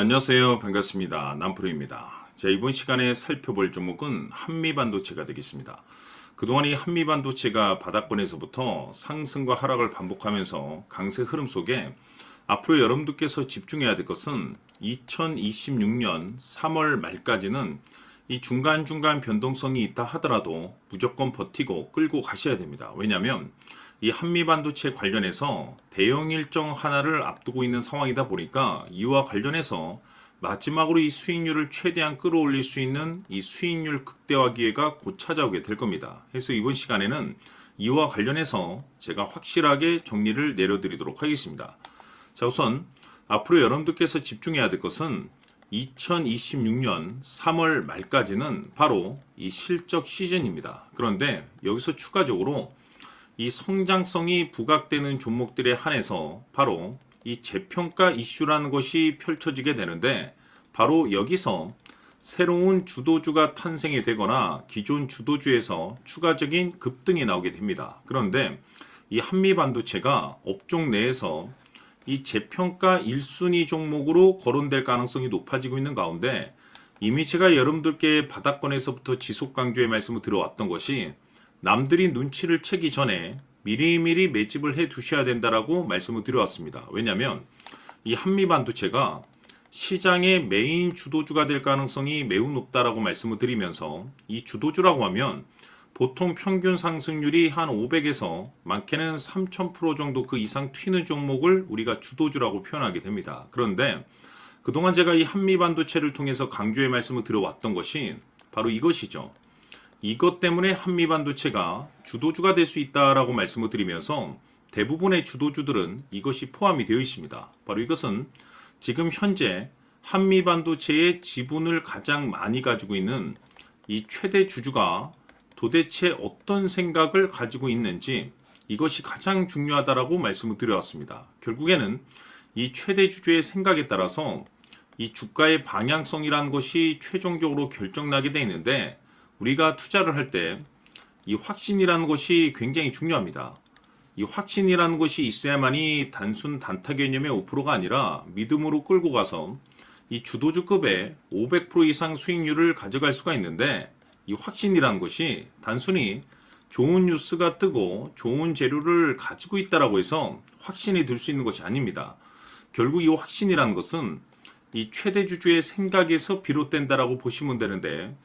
안녕하세요. 반갑습니다. 남프로입니다. 자, 이번 시간에 살펴볼 종목은 한미반도체가 되겠습니다. 그동안 이 한미반도체가 바닥권에서부터 상승과 하락을 반복하면서 강세 흐름 속에 앞으로 여러분들께서 집중해야 될 것은 2026년 3월 말까지는 이 중간중간 변동성이 있다 하더라도 무조건 버티고 끌고 가셔야 됩니다. 왜냐하면 이 한미반도체 관련해서 대형 일정 하나를 앞두고 있는 상황이다 보니까 이와 관련해서 마지막으로 이 수익률을 최대한 끌어올릴 수 있는 이 수익률 극대화 기회가 곧 찾아오게 될 겁니다. 그래서 이번 시간에는 이와 관련해서 제가 확실하게 정리를 내려드리도록 하겠습니다. 자, 우선 앞으로 여러분들께서 집중해야 될 것은 2026년 3월 말까지는 바로 이 실적 시즌입니다. 그런데 여기서 추가적으로 이 성장성이 부각되는 종목들에 한해서 바로 이 재평가 이슈라는 것이 펼쳐지게 되는데, 바로 여기서 새로운 주도주가 탄생이 되거나 기존 주도주에서 추가적인 급등이 나오게 됩니다. 그런데 이 한미반도체가 업종 내에서 이 재평가 1순위 종목으로 거론될 가능성이 높아지고 있는 가운데, 이미 제가 여러분들께 바닥권에서부터 지속 강조의 말씀을 드려왔던 것이 남들이 눈치를 채기 전에 미리미리 매집을 해 두셔야 된다라고 말씀을 드려왔습니다. 왜냐하면 이 한미반도체가 시장의 메인 주도주가 될 가능성이 매우 높다라고 말씀을 드리면서, 이 주도주라고 하면 보통 평균 상승률이 한 500에서 많게는 3000% 정도 그 이상 튀는 종목을 우리가 주도주라고 표현하게 됩니다. 그런데 그동안 제가 이 한미반도체를 통해서 강조의 말씀을 드려왔던 것이 바로 이것이죠. 이것 때문에 한미반도체가 주도주가 될 수 있다라고 말씀을 드리면서 대부분의 주도주들은 이것이 포함이 되어 있습니다. 바로 이것은 지금 현재 한미반도체의 지분을 가장 많이 가지고 있는 이 최대 주주가 도대체 어떤 생각을 가지고 있는지, 이것이 가장 중요하다라고 말씀을 드려왔습니다. 결국에는 이 최대 주주의 생각에 따라서 이 주가의 방향성이라는 것이 최종적으로 결정나게 되어 있는데, 우리가 투자를 할 때 이 확신이라는 것이 굉장히 중요합니다. 이 확신이라는 것이 있어야만이 단순 단타 개념의 5%가 아니라 믿음으로 끌고 가서 이 주도주급의 500% 이상 수익률을 가져갈 수가 있는데, 이 확신이라는 것이 단순히 좋은 뉴스가 뜨고 좋은 재료를 가지고 있다라고 해서 확신이 들 수 있는 것이 아닙니다. 결국 이 확신이라는 것은 이 최대 주주의 생각에서 비롯된다라고 보시면 되는데,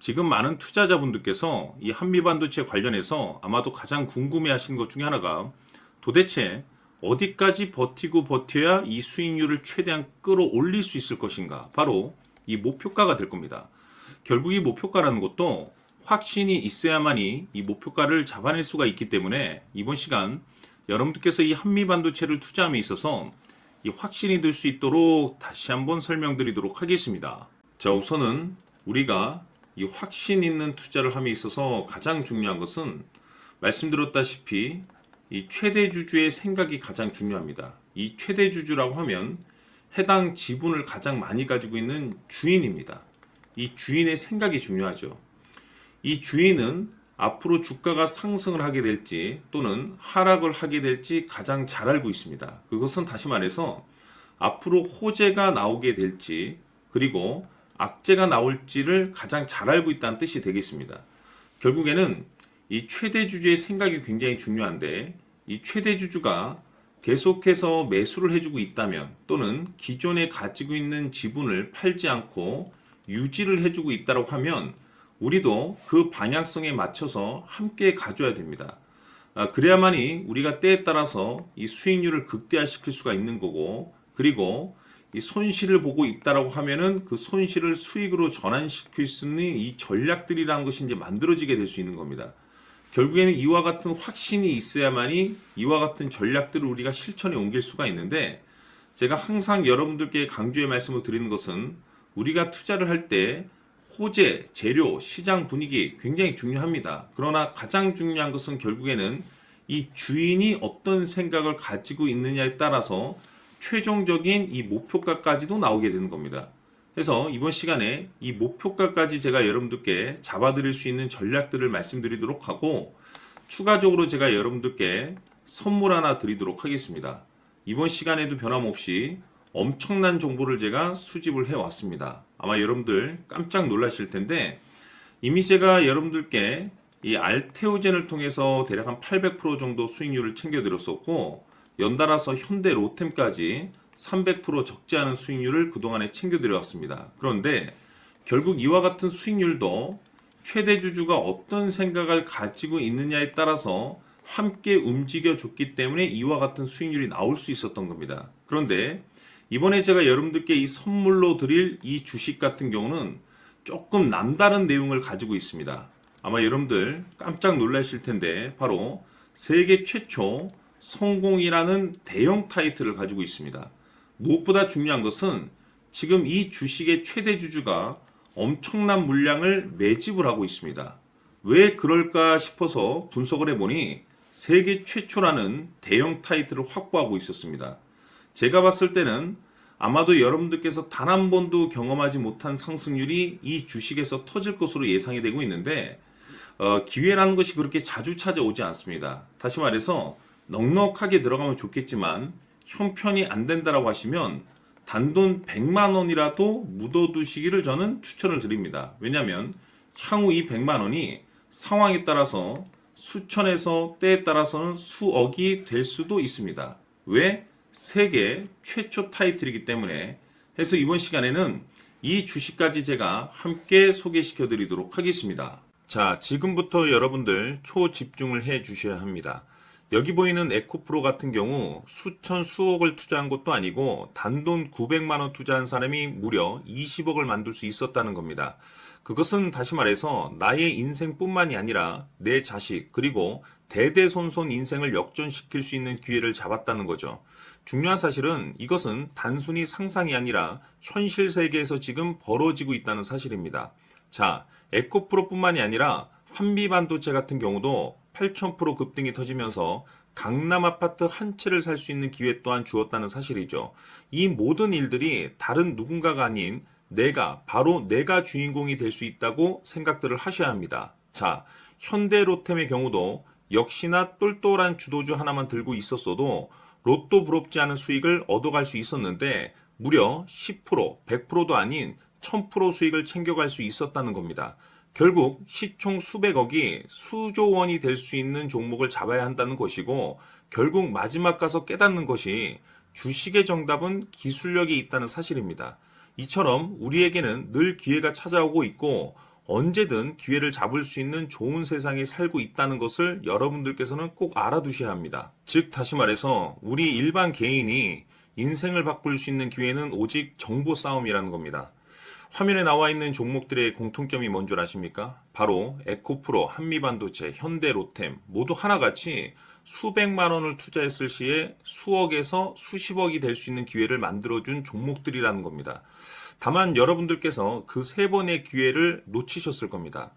지금 많은 투자자분들께서 이 한미반도체 관련해서 아마도 가장 궁금해 하시는 것 중에 하나가 도대체 어디까지 버티고 버텨야 이 수익률을 최대한 끌어올릴 수 있을 것인가, 바로 이 목표가가 될 겁니다. 결국 이 목표가라는 것도 확신이 있어야만이 이 목표가를 잡아낼 수가 있기 때문에 이번 시간 여러분들께서 이 한미반도체를 투자함에 있어서 이 확신이 들 수 있도록 다시 한번 설명드리도록 하겠습니다. 자, 우선은 우리가 이 확신 있는 투자를 함에 있어서 가장 중요한 것은 말씀드렸다시피 이 최대 주주의 생각이 가장 중요합니다. 이 최대 주주라고 하면 해당 지분을 가장 많이 가지고 있는 주인입니다. 이 주인의 생각이 중요하죠. 이 주인은 앞으로 주가가 상승을 하게 될지 또는 하락을 하게 될지 가장 잘 알고 있습니다. 그것은 다시 말해서 앞으로 호재가 나오게 될지 그리고 악재가 나올지를 가장 잘 알고 있다는 뜻이 되겠습니다. 결국에는 이 최대 주주의 생각이 굉장히 중요한데, 이 최대 주주가 계속해서 매수를 해주고 있다면 또는 기존에 가지고 있는 지분을 팔지 않고 유지를 해주고 있다고 하면 우리도 그 방향성에 맞춰서 함께 가져야 됩니다. 그래야만이 우리가 때에 따라서 이 수익률을 극대화시킬 수가 있는 거고, 그리고 이 손실을 보고 있다라고 하면은 그 손실을 수익으로 전환시킬 수 있는 이 전략들이라는 것이 이제 만들어지게 될 수 있는 겁니다. 결국에는 이와 같은 확신이 있어야만이 이와 같은 전략들을 우리가 실천에 옮길 수가 있는데, 제가 항상 여러분들께 강조의 말씀을 드리는 것은 우리가 투자를 할 때 호재, 재료, 시장 분위기 굉장히 중요합니다. 그러나 가장 중요한 것은 결국에는 이 주인이 어떤 생각을 가지고 있느냐에 따라서 최종적인 이 목표가까지도 나오게 되는 겁니다. 그래서 이번 시간에 이 목표가까지 제가 여러분들께 잡아드릴 수 있는 전략들을 말씀드리도록 하고, 추가적으로 제가 여러분들께 선물 하나 드리도록 하겠습니다. 이번 시간에도 변함없이 엄청난 정보를 제가 수집을 해왔습니다. 아마 여러분들 깜짝 놀라실 텐데 이미 제가 여러분들께 이 알테오젠을 통해서 대략 한 800% 정도 수익률을 챙겨드렸었고 연달아서 현대 로템까지 300% 적지 않은 수익률을 그동안에 챙겨드려왔습니다. 그런데 결국 이와 같은 수익률도 최대 주주가 어떤 생각을 가지고 있느냐에 따라서 함께 움직여줬기 때문에 이와 같은 수익률이 나올 수 있었던 겁니다. 그런데 이번에 제가 여러분들께 이 선물로 드릴 이 주식 같은 경우는 조금 남다른 내용을 가지고 있습니다. 아마 여러분들 깜짝 놀라실 텐데 바로 세계 최초 성공이라는 대형 타이틀을 가지고 있습니다. 무엇보다 중요한 것은 지금 이 주식의 최대 주주가 엄청난 물량을 매집을 하고 있습니다. 왜 그럴까 싶어서 분석을 해보니 세계 최초라는 대형 타이틀을 확보하고 있었습니다. 제가 봤을 때는 아마도 여러분들께서 단 한 번도 경험하지 못한 상승률이 이 주식에서 터질 것으로 예상이 되고 있는데 기회라는 것이 그렇게 자주 찾아오지 않습니다. 다시 말해서 넉넉하게 들어가면 좋겠지만 형편이 안 된다라고 하시면 단돈 100만 원이라도 묻어두시기를 저는 추천을 드립니다. 왜냐하면 향후 이 100만 원이 상황에 따라서 수천에서 때에 따라서는 수억이 될 수도 있습니다. 왜? 세계 최초 타이틀이기 때문에. 해서 이번 시간에는 이 주식까지 제가 함께 소개시켜 드리도록 하겠습니다. 자, 지금부터 여러분들 초집중을 해 주셔야 합니다. 여기 보이는 에코프로 같은 경우 수천 수억을 투자한 것도 아니고 단돈 900만 원 투자한 사람이 무려 20억을 만들 수 있었다는 겁니다. 그것은 다시 말해서 나의 인생뿐만이 아니라 내 자식 그리고 대대손손 인생을 역전시킬 수 있는 기회를 잡았다는 거죠. 중요한 사실은 이것은 단순히 상상이 아니라 현실 세계에서 지금 벌어지고 있다는 사실입니다. 자, 에코프로뿐만이 아니라 한미반도체 같은 경우도 8,000% 급등이 터지면서 강남 아파트 한 채를 살 수 있는 기회 또한 주었다는 사실이죠. 이 모든 일들이 다른 누군가가 아닌 바로 내가 주인공이 될 수 있다고 생각들을 하셔야 합니다. 자, 현대로템의 경우도 역시나 똘똘한 주도주 하나만 들고 있었어도 로또 부럽지 않은 수익을 얻어갈 수 있었는데 무려 10%, 100%도 아닌 1000% 수익을 챙겨갈 수 있었다는 겁니다. 결국 시총 수백억이 수조 원이 될 수 있는 종목을 잡아야 한다는 것이고 결국 마지막 가서 깨닫는 것이 주식의 정답은 기술력이 있다는 사실입니다. 이처럼 우리에게는 늘 기회가 찾아오고 있고 언제든 기회를 잡을 수 있는 좋은 세상에 살고 있다는 것을 여러분들께서는 꼭 알아두셔야 합니다. 즉 다시 말해서 우리 일반 개인이 인생을 바꿀 수 있는 기회는 오직 정보 싸움이라는 겁니다. 화면에 나와 있는 종목들의 공통점이 뭔 줄 아십니까? 바로 에코프로, 한미반도체, 현대로템 모두 하나같이 수백만 원을 투자했을 시에 수억에서 수십억이 될 수 있는 기회를 만들어준 종목들이라는 겁니다. 다만 여러분들께서 그 세 번의 기회를 놓치셨을 겁니다.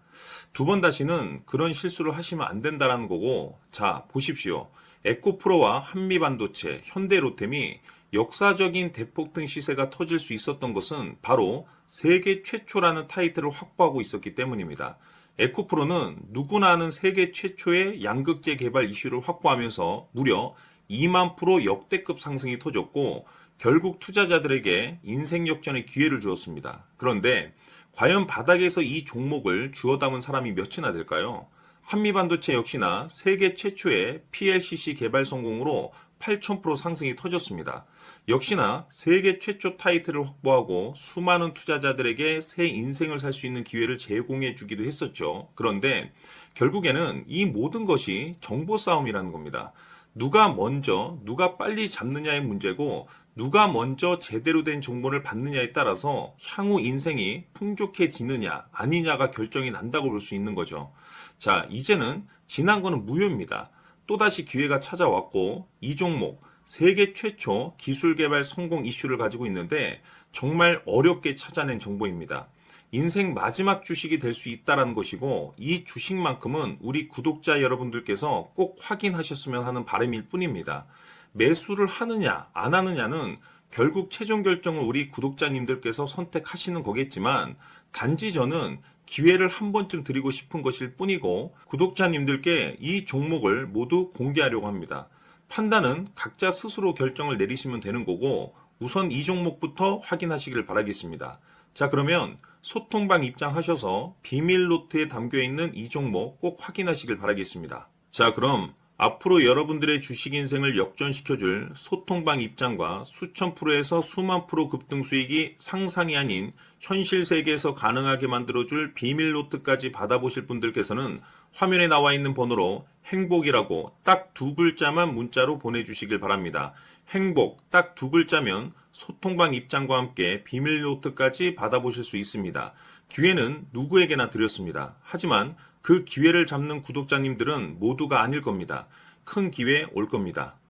두 번 다시는 그런 실수를 하시면 안 된다는 거고, 자, 보십시오. 에코프로와 한미반도체, 현대로템이 역사적인 대폭등 시세가 터질 수 있었던 것은 바로 세계 최초라는 타이틀을 확보하고 있었기 때문입니다. 에코프로는 누구나 아는 세계 최초의 양극재 개발 이슈를 확보하면서 무려 2만 프로 역대급 상승이 터졌고 결국 투자자들에게 인생 역전의 기회를 주었습니다. 그런데 과연 바닥에서 이 종목을 주워 담은 사람이 몇이나 될까요? 한미반도체 역시나 세계 최초의 PLCC 개발 성공으로 8,000% 상승이 터졌습니다. 역시나 세계 최초 타이틀을 확보하고 수많은 투자자들에게 새 인생을 살 수 있는 기회를 제공해 주기도 했었죠. 그런데 결국에는 이 모든 것이 정보 싸움이라는 겁니다. 누가 먼저, 누가 빨리 잡느냐의 문제고 누가 먼저 제대로 된 정보를 받느냐에 따라서 향후 인생이 풍족해지느냐 아니냐가 결정이 난다고 볼 수 있는 거죠. 자, 이제는 지난 거는 무효입니다. 또다시 기회가 찾아왔고 이 종목 세계 최초 기술 개발 성공 이슈를 가지고 있는데 정말 어렵게 찾아낸 정보입니다. 인생 마지막 주식이 될 수 있다는 것이고 이 주식만큼은 우리 구독자 여러분들께서 꼭 확인하셨으면 하는 바람일 뿐입니다. 매수를 하느냐 안 하느냐는 결국 최종 결정을 우리 구독자님들께서 선택하시는 거겠지만 단지 저는 기회를 한 번쯤 드리고 싶은 것일 뿐이고 구독자님들께 이 종목을 모두 공개하려고 합니다. 판단은 각자 스스로 결정을 내리시면 되는 거고 우선 이 종목부터 확인하시길 바라겠습니다. 자, 그러면 소통방 입장하셔서 비밀 노트에 담겨 있는 이 종목 꼭 확인하시길 바라겠습니다. 자, 그럼 앞으로 여러분들의 주식 인생을 역전시켜줄 소통방 입장과 수천 프로에서 수만 프로 급등 수익이 상상이 아닌 현실 세계에서 가능하게 만들어줄 비밀 노트까지 받아보실 분들께서는 화면에 나와 있는 번호로 행복이라고 딱 두 글자만 문자로 보내주시길 바랍니다. 행복 딱 두 글자면 소통방 입장과 함께 비밀 노트까지 받아보실 수 있습니다. 기회는 누구에게나 드렸습니다. 하지만 그 기회를 잡는 구독자님들은 모두가 아닐 겁니다. 큰 기회 올 겁니다.